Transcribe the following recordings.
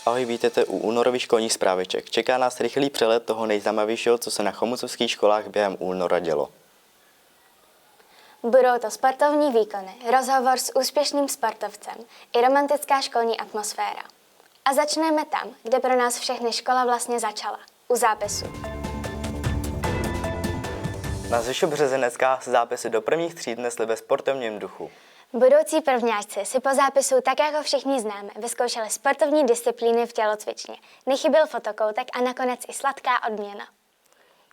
Ahoj, vítejte u únorových školních zpráviček. Čeká nás rychlý přehled toho nejzajímavějšího, co se na chomutovských školách během února dělo. Budou to sportovní výkony, rozhovor s úspěšným sportovcem i romantická školní atmosféra. A začneme tam, kde pro nás všechny škola vlastně začala, u zápisu. Na Zešu Březenecká se zápisy do prvních tříd nesly ve sportovním duchu. Budoucí prvňáčci si po zápisu, tak jako všichni známe, vyzkoušeli sportovní disciplíny v tělocvičně. Nechyběl fotokoutek a nakonec i sladká odměna.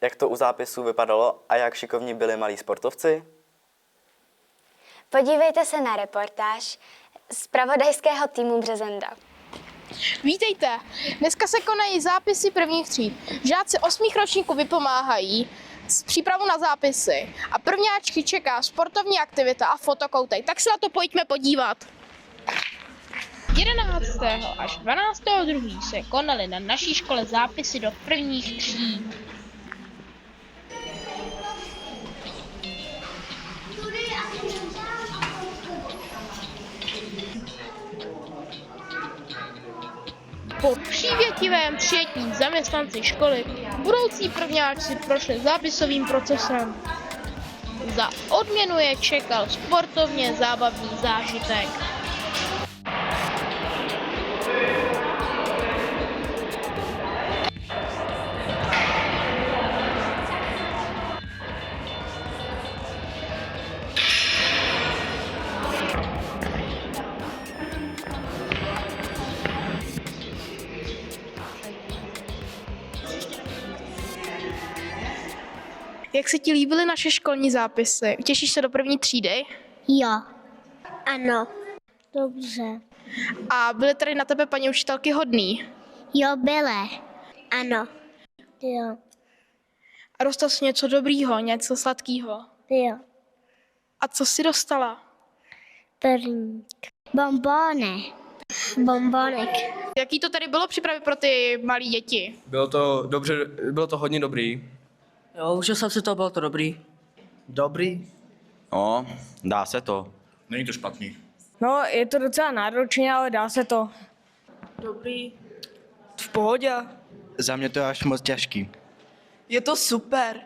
Jak to u zápisu vypadalo a jak šikovní byli malí sportovci? Podívejte se na reportáž z zpravodajského týmu Březenda. Vítejte! Dneska se konají zápisy prvních tříd. Žáci 8. ročníků vypomáhají s přípravou na zápisy a prvňáčky čeká sportovní aktivita a fotokoutek. Tak se na to pojďme podívat. 11. až 12.2. se konaly na naší škole zápisy do prvních tříd. Po přívětivém přijetí zaměstnanci školy budoucí prvňáčci prošli zápisovým procesem. Za odměnu je čekal sportovně zábavný zážitek. Jak se ti líbily naše školní zápisy? Těšíš se do první třídy? Jo. Ano. Dobře. A byly tady na tebe paní učitelky hodný? Jo, byle. Ano. Jo. A dostal jsi něco dobrýho, něco sladkého? Jo. A co jsi dostala? Prvník. Bonbony. Bombonek. Jaký to tady bylo připravit pro ty malé děti? Bylo to dobře, bylo to hodně dobrý. Jo, užil jsem si to, bylo to dobrý. Dobrý? No, dá se to. Není to špatný. No, je to docela náročné, ale dá se to. Dobrý. V pohodě. Za mě to je až moc těžký. Je to super.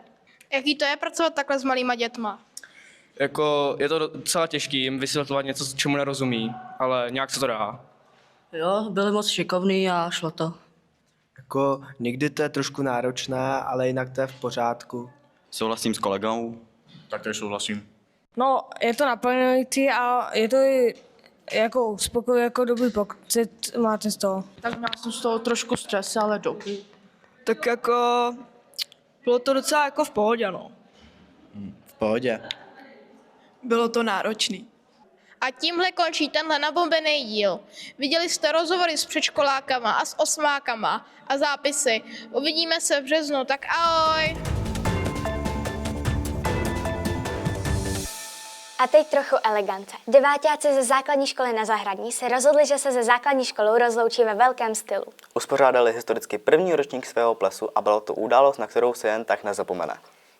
Jaký to je pracovat takhle s malýma dětma? Jako, je to docela těžký jim vysvětlovat něco, čemu nerozumí, ale nějak se to dá. Jo, byli moc šikovný a šlo to. Jako někdy to je trošku náročné, ale jinak to je v pořádku. Souhlasím s kolegou. Taktéž souhlasím. No, je to naplňující a je to i jako uspokojivý, jako dobrý pocit máte z toho. Tak měl jsem z toho trošku stres, ale dobrý. Tak jako bylo to docela jako v pohodě, no. V pohodě. Bylo to náročný. A tímhle končí tenhle nabombený díl. Viděli jste rozhovory s předškolákama a s osmákama a zápisy. Uvidíme se v březnu, tak ahoj! A teď trochu elegance. Deváťáci ze základní školy na Zahradní se rozhodli, že se ze základní školou rozloučí ve velkém stylu. Uspořádali historicky první ročník svého plesu a byla to událost, na kterou se jen tak nezapomene.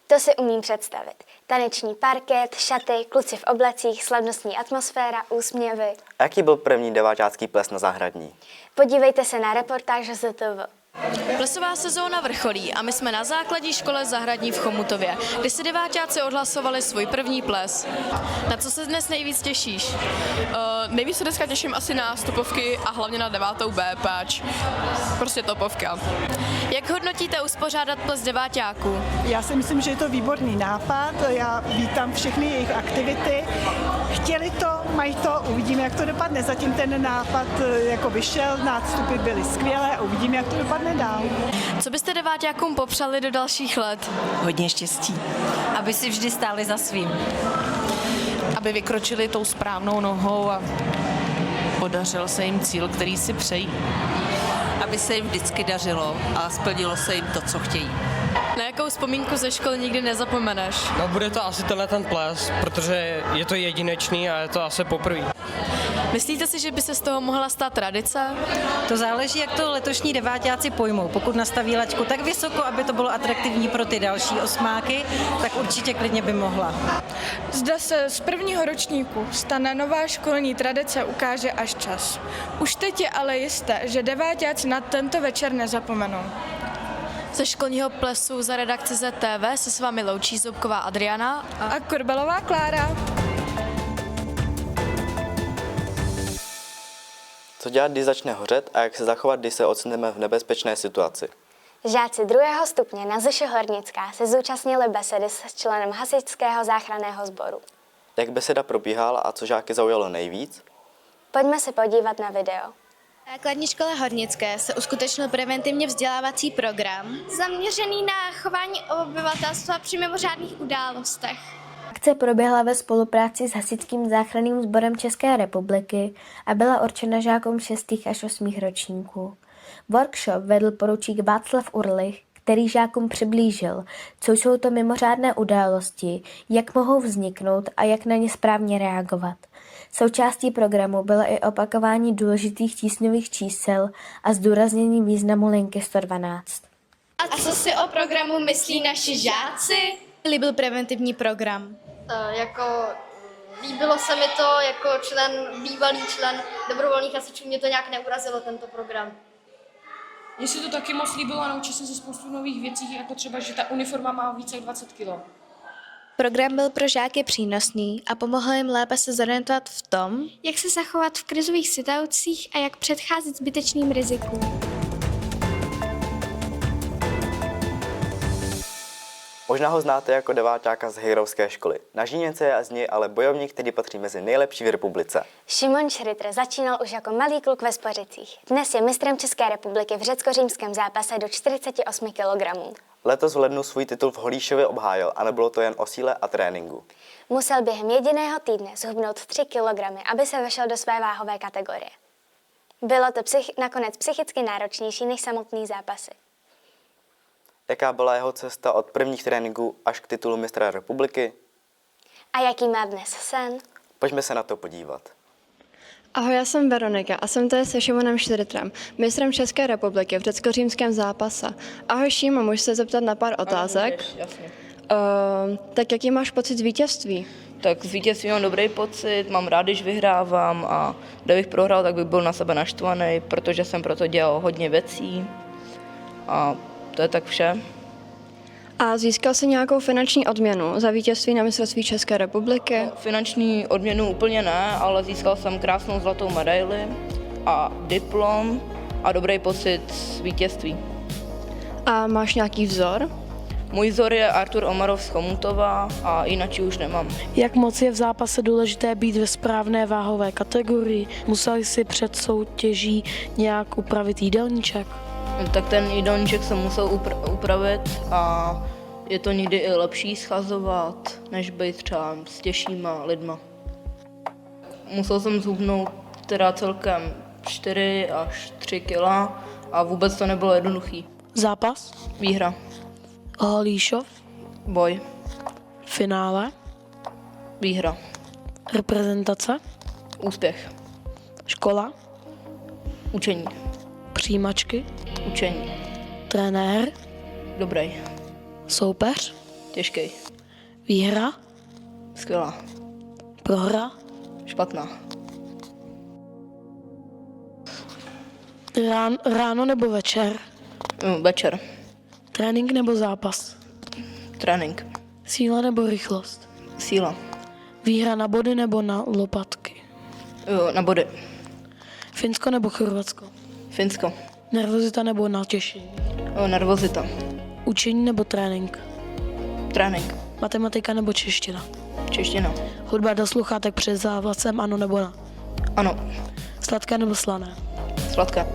To si umím představit. Taneční parket, šaty, kluci v oblecích, slavnostní atmosféra, úsměvy. A jaký byl první deváťácký ples na Zahradní? Podívejte se na reportáž ZTV. Plesová sezóna vrcholí a my jsme na základní škole Zahradní v Chomutově, kde si deváťáci odhlasovali svůj první ples. Na co se dnes nejvíc těšíš? Nejvíc se dneska těším asi na stopovky a hlavně na 9. B, páč. Prostě topovka. Jak hodnotíte uspořádat ples deváťáků? Já si myslím, že je to výborný nápad. Já vítám všechny jejich aktivity. Chtěli to, mají to, uvidíme, jak to dopadne. Zatím ten nápad jako vyšel, nástupy byly skvělé a uvidíme, jak to dopadne dál. Co byste deváťákům popřáli do dalších let? Hodně štěstí, aby si vždy stáli za svým. Aby vykročili tou správnou nohou a podařil se jim cíl, který si přejí. Aby se jim vždycky dařilo a splnilo se jim to, co chtějí. Na jakou vzpomínku ze školy nikdy nezapomeneš? No, bude to asi ten ples, protože je to jedinečný a je to asi poprvé. Myslíte si, že by se z toho mohla stát tradice? To záleží, jak to letošní deváťáci pojmou. Pokud nastaví laťku tak vysoko, aby to bylo atraktivní pro ty další osmáky, tak určitě klidně by mohla. Zde se z prvního ročníku stane nová školní tradice, ukáže až čas. Už teď je ale jisté, že deváťáci na tento večer nezapomenou. Ze školního plesu za redakci ZTV se s vámi loučí Zubková Adriana A Korbelová Klára. Co dělat, když začne hořet a jak se zachovat, když se ocitneme v nebezpečné situaci? Žáci 2. stupně na ZŠ Hornická se zúčastnili besedy s členem hasičského záchranného sboru. Jak beseda probíhala a co žáky zaujalo nejvíc? Pojďme se podívat na video. V základní škole Hornické se uskutečnil preventivně vzdělávací program zaměřený na chování obyvatelstva při mimořádných událostech. Akce proběhla ve spolupráci s Hasičským záchranným sborem České republiky a byla určena žákům 6. až 8. ročníků. Workshop vedl poručík Václav Urlich, který žákům přiblížil, co jsou to mimořádné události, jak mohou vzniknout a jak na ně správně reagovat. Součástí programu bylo i opakování důležitých tísňových čísel a zdůraznění významu linky 112. A co si o programu myslí naši žáci? Líbil preventivní program. Líbilo se mi to jako bývalý člen dobrovolných hasičů, mě to nějak neurazilo, tento program. Mně se to taky moc líbilo a naučil jsem se spoustu nových věcí, jako třeba, že ta uniforma má více jak 20 kg. Program byl pro žáky přínosný a pomohl jim lépe se zorientovat v tom, jak se zachovat v krizových situacích a jak předcházet zbytečným rizikům. Možná ho znáte jako deváťáka z hejrovské školy. Na Žíněnce je z něj ale bojovník, který patří mezi nejlepší v republice. Šimon Šritr začínal už jako malý kluk ve Spořicích. Dnes je mistrem České republiky v řecko-římském zápase do 48 kg. Letos v lednu svůj titul v Holíšově obhájil a nebylo to jen o síle a tréninku. Musel během jediného týdne zhubnout 3 kg, aby se vešel do své váhové kategorie. Bylo to nakonec psychicky náročnější než samotný zápasy. Jaká byla jeho cesta od prvních tréninků až k titulu mistra republiky? A jaký má dnes sen? Pojďme se na to podívat. Ahoj, já jsem Veronika a jsem tady se Šimonem Šritrem, mistrem České republiky v řecko-římském zápase. Ahoj Šimo, můžu se zeptat na pár otázek? Jasně. Tak jaký máš pocit z vítězství? Tak z vítězství mám dobrý pocit, mám rád, když vyhrávám a kdybych prohrál, tak bych byl na sebe naštvaný, protože jsem proto dělal hodně věcí a to je tak vše. A získal jsi nějakou finanční odměnu za vítězství na mistrovství České republiky? Finanční odměnu úplně ne, ale získal jsem krásnou zlatou medaili a diplom a dobrý pocit z vítězství. A máš nějaký vzor? Můj vzor je Artur Omarov z Chomutova a jinak už nemám. Jak moc je v zápase důležité být ve správné váhové kategorii? Musel jsi před soutěží nějak upravit jídelníček? Tak ten jídelníček jsem musel upravit a je to někdy i lepší schazovat, než být třeba s těžšíma lidma. Musel jsem zhubnout teda celkem 4 až 3 kila a vůbec to nebylo jednoduchý. Zápas? Výhra. Holíšov? Boj. Finále? Výhra. Reprezentace? Úspěch. Škola? Učení. Přijímačky? Učení. Trenér? Dobrý. Soupeř? Těžký. Výhra? Skvělá. Prohra? Špatná. Ráno nebo večer? Večer. Trénink nebo zápas? Trénink. Síla nebo rychlost? Síla. Výhra na body nebo na lopatky? Na body. Finsko nebo Chorvatsko? Finsko. Nervozita nebo natěšení? Nervozita. Učení nebo trénink? Trénink. Matematika nebo čeština? Čeština. Hudba do sluchátek před závlasem, ano nebo ne? Ano. Sladké nebo slané? Sladké.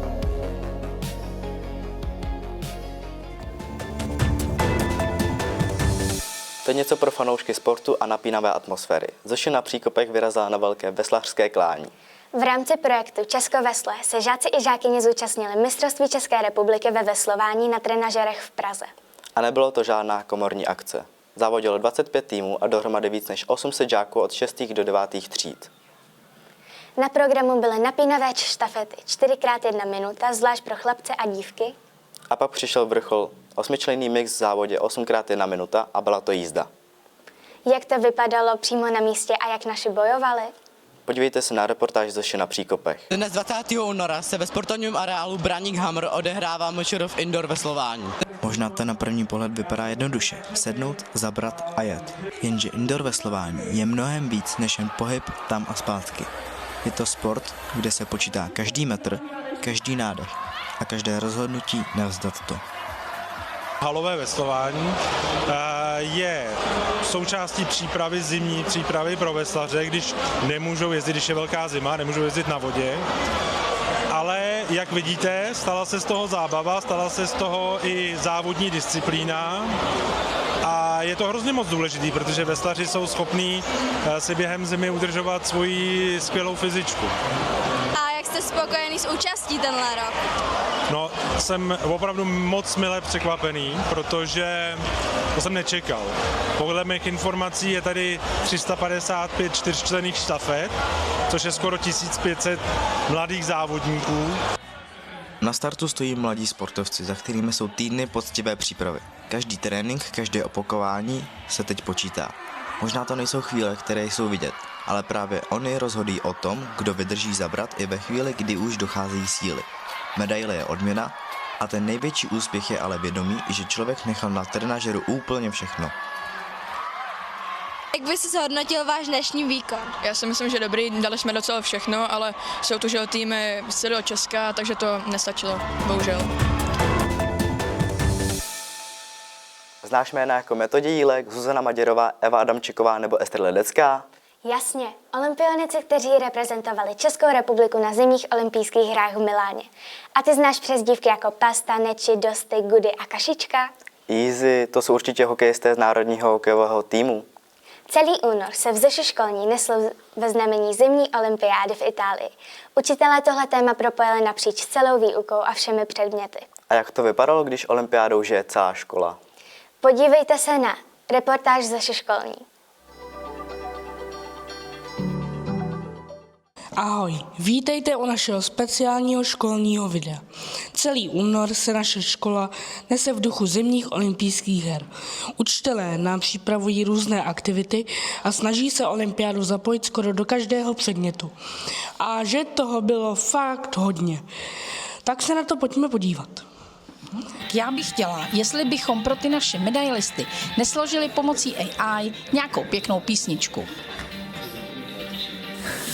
To je něco pro fanoušky sportu a napínavé atmosféry. Zoši na Příkopech vyrazila na velké veslařské klání. V rámci projektu Česko vesle se žáci i žákyně zúčastnili mistrovství České republiky ve veslování na trenažerech v Praze. A nebylo to žádná komorní akce. Závodilo 25 týmů a dohromady víc než 800 žáků od 6. do 9. tříd. Na programu byly napínavé štafety, 4x1 minuta, zvlášť pro chlapce a dívky. A pak přišel vrchol, 8členný mix v závodě 8x1 minuta a byla to jízda. Jak to vypadalo přímo na místě a jak naši bojovali? Podívejte se na reportáž ze Vši na Příkopech. Dnes 20. února se ve sportovním areálu Braník Hamr odehrává MŠRF Indoor veslování. Možná to na první pohled vypadá jednoduše. Sednout, zabrat a jet. Jenže indoor veslování je mnohem víc než jen pohyb tam a zpátky. Je to sport, kde se počítá každý metr, každý nádech a každé rozhodnutí nevzdat to. Halové veslování je součástí přípravy, zimní přípravy pro veslaře, když nemůžou jezdit, když je velká zima, nemůžou jezdit na vodě. Ale jak vidíte, stala se z toho zábava, stala se z toho i závodní disciplína. A je to hrozně moc důležitý, protože veslaři jsou schopní si během zimy udržovat svoji skvělou fyzičku. A jak jste spokojený s účastí tenhle rok? No, jsem opravdu moc mile překvapený, protože to jsem nečekal. Podle mých informací je tady 355 čtyřčlenných štafet, což je skoro 1500 mladých závodníků. Na startu stojí mladí sportovci, za kterými jsou týdny poctivé přípravy. Každý trénink, každé opakování se teď počítá. Možná to nejsou chvíle, které jsou vidět, ale právě oni rozhodují o tom, kdo vydrží zabrat i ve chvíli, kdy už docházejí síly. Medaile je odměna a ten největší úspěch je ale vědomí, že člověk nechal na trenažeru úplně všechno. Jak by si zhodnotil váš dnešní výkon? Já si myslím, že dobrý, dali jsme docela všechno, ale soutěžil týmy z celého Česka, takže to nestačilo, bohužel. Znáš jména jako Metodě Jílek, Zuzana Maděrová, Eva Adamčíková nebo Ester Ledecká? Jasně, olympionici, kteří reprezentovali Českou republiku na zimních olympijských hrách v Miláně. A ty znáš přezdívky jako Pasta, Neči, Dosty, Gudy a Kašička? Easy, to jsou určitě hokejisté z národního hokejového týmu. Celý únor se v Zoši školní nesl ve znamení zimní olympiády v Itálii. Učitelé tohle téma propojili napříč celou výukou a všemi předměty. A jak to vypadalo, když olympiádou žije celá škola? Podívejte se na reportáž ze Zoši školní. Ahoj, vítejte u našeho speciálního školního videa. Celý únor se naše škola nese v duchu zimních olympijských her. Učitelé nám připravují různé aktivity a snaží se olympiádu zapojit skoro do každého předmětu. A že toho bylo fakt hodně. Tak se na to pojďme podívat. Já bych chtěla, jestli bychom pro ty naše medailisty nesložili pomocí AI nějakou pěknou písničku.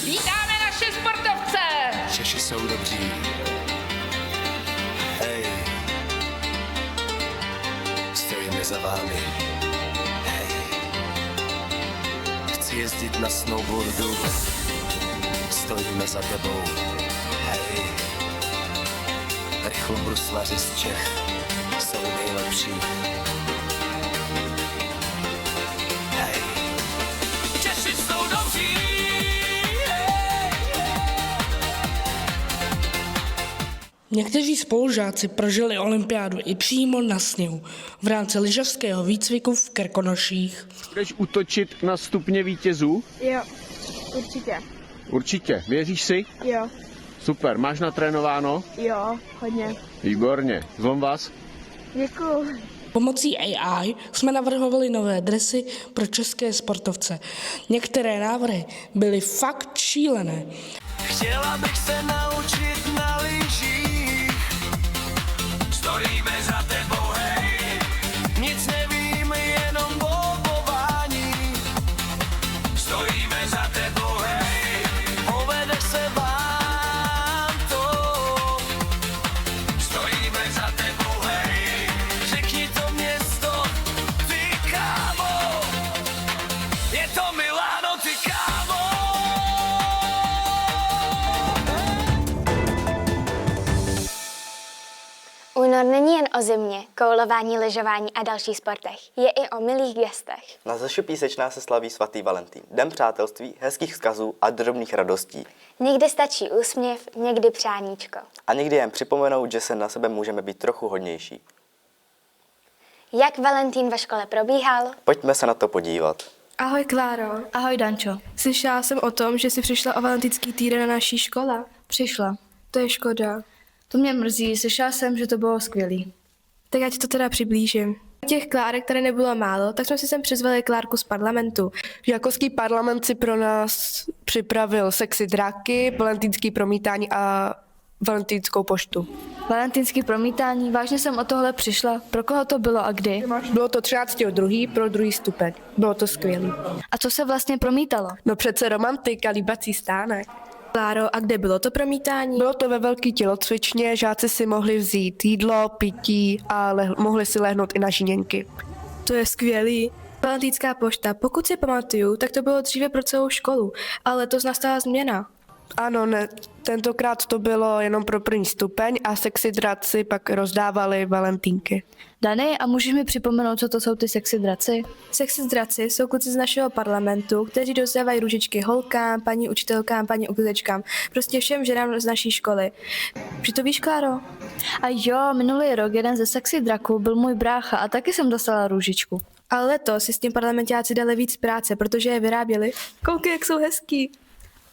Vítáme naše sportovce! Češi jsou dobří. Hej. Stojíme za vámi. Hej. Chci jezdit na snowboardu. Stojíme za tebou. Hej. Rychlobruslaři z Čech jsou nejlepší. Hej. Češi jsou dobří. Někteří spolužáci prožili olympiádu i přímo na sněhu v rámci lyžařského výcviku v Krkonoších. Budeš útočit na stupně vítězů? Jo, určitě. Určitě. Věříš si? Jo. Super. Máš natrénováno? Jo, hodně. Výborně. Zvon vás? Děkuju. Pomocí AI jsme navrhovali nové dresy pro české sportovce. Některé návrhy byly fakt šílené. Chtěla bych se naučit na lyžích. Stojíme za tebou, hej. Nic nevím, jenom bobování. Stojíme za tebou, hej. Povede se vám to. Stojíme za tebou, hej. Řekni to město, ty kámo. Je to Miláno, ty kámo. Únor není jen o zimě, koulování, lyžování a dalších sportech. Je i o milých gestech. Na Zoši Písečná se slaví svatý Valentín, den přátelství, hezkých vzkazů a drobných radostí. Někdy stačí úsměv, někdy přáníčko. A někdy jen připomenout, že se na sebe můžeme být trochu hodnější. Jak Valentín ve škole probíhal? Pojďme se na to podívat. Ahoj Kláro. Ahoj Dančo. Slyšela jsem o tom, že jsi přišla o valentýnský týden na naší škole. Přišla. To je škoda. To mě mrzí, slyšela jsem, že to bylo skvělý. Tak já ti to teda přiblížím. Těch Klárek tady nebylo málo, tak jsme si sem přizvali Klárku z parlamentu. Žákovský parlament si pro nás připravil sexy dráky, valentýnský promítání a valentýnskou poštu. Valentýnský promítání, vážně jsem o tohle přišla. Pro koho to bylo a kdy? Bylo to 13.2. pro 2. stupeň. Bylo to skvělé. A co se vlastně promítalo? No přece romantika, líbací stánek. Kláro, a kde bylo to promítání? Bylo to ve velký tělocvičně, žáci si mohli vzít jídlo, pití a mohli si lehnout i na žíněnky. To je skvělý. Valentýnská pošta, pokud si pamatuju, tak to bylo dříve pro celou školu, ale letos nastala změna. Ano, ne, tentokrát to bylo jenom pro 1. stupeň a sexy draci pak rozdávali valentínky. Dany, a můžeš mi připomenout, co to jsou ty sexy draci? Sexy draci jsou kluci z našeho parlamentu, kteří dostávají růžičky holkám, paní učitelkám, paní uklízečkám, prostě všem ženám z naší školy. Že to víš, Kláro? A jo, minulý rok jeden ze sexy draků byl můj brácha a taky jsem dostala růžičku. Ale letos si s tím parlamentáci dali víc práce, protože je vyráběli. Koukej, jak jsou hezký.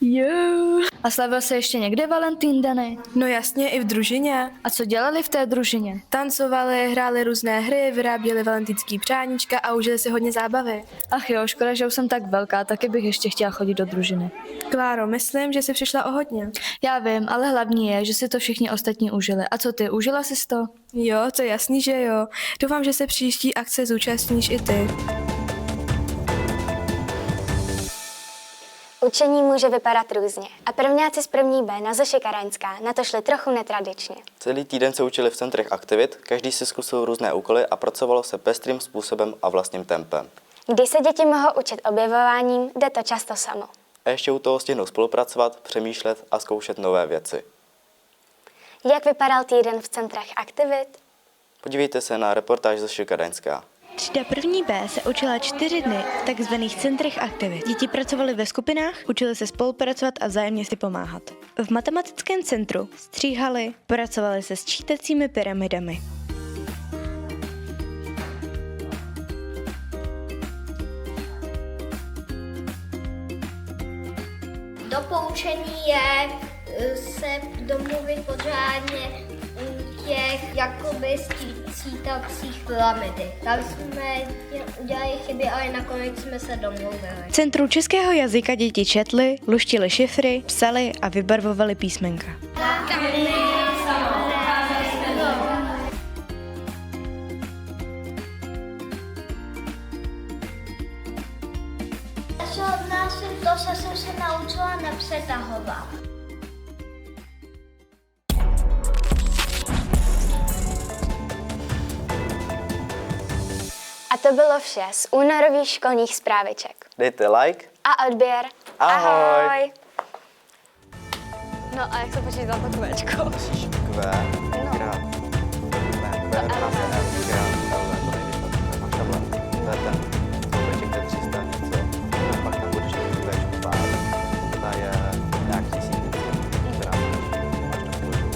Jo. A slavil se ještě někde Valentín, Dany? No jasně, i v družině. A co dělali v té družině? Tancovali, hráli různé hry, vyráběli valentýnský přáníčka a užili si hodně zábavy. Ach jo, škoda, že už jsem tak velká, taky bych ještě chtěla chodit do družiny. Kláro, myslím, že jsi přišla o hodně. Já vím, ale hlavní je, že si to všichni ostatní užili. A co ty, užila jsi to? Jo, to je jasný, že jo. Doufám, že se příští akce zúčastníš i ty. Učení může vypadat různě a prvňáci z první B na Zoši Karaňská na to šli trochu netradičně. Celý týden se učili v centrech aktivit, každý si zkusil různé úkoly a pracovalo se pestrým způsobem a vlastním tempem. Když se děti mohou učit objevováním, jde to často samo. A ještě u toho stihnou spolupracovat, přemýšlet a zkoušet nové věci. Jak vypadal týden v centrech aktivit? Podívejte se na reportáž Zoši Karaňská. Třída první B se učila 4 dny v takzvaných centrech aktivit. Děti pracovaly ve skupinách, učili se spolupracovat a vzájemně si pomáhat. V matematickém centru stříhali, pracovali se sčítacími pyramidami. Do poučení je se domluvit pořádně těch jakoby sčítacích pyramidy. Tam jsme udělali chyby, ale nakonec jsme se domluvili. V Centru českého jazyka děti četly, luštili šifry, psali a vybarvovali písmenka. Od nás to jsem se naučila nepřetahovat. A to bylo vše z únorových školních zpráviček. Dejte like a odběr. Ahoj. No a jak se počítá to kvéčko? Q, krát. Ne, Q, krát, L, to nejvíc, máš takhle. To je ten. Počíte 300 něco. A pak tam budeš mít Qčku pár. Ta je nějak 1000 něco. Která máš tam složku.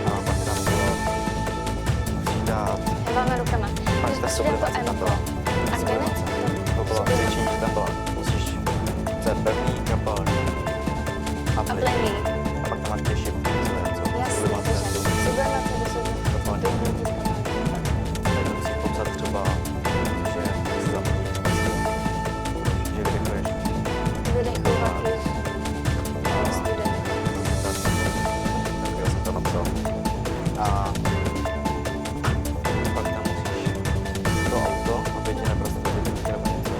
A pak tam bylo přidát. Hráme rukama. Máš ta sublimace na to. A kde ne? To bylo cvičení, tam byla. Musíš se pevný, kapalný. A plný. A pak tam máš těžší, co je, co? Sublimace. Sublimace do kapalný. Tak to musíš popsat třeba, že se tam že vydechuješ. Vydechovatý. Tak já jsem to napsal. A pak tam musíš to auto, aby tě neprostilo vytečky nebo něco.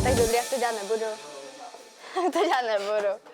Tak dobrý, já to dělat nebudu. To dělat nebudu.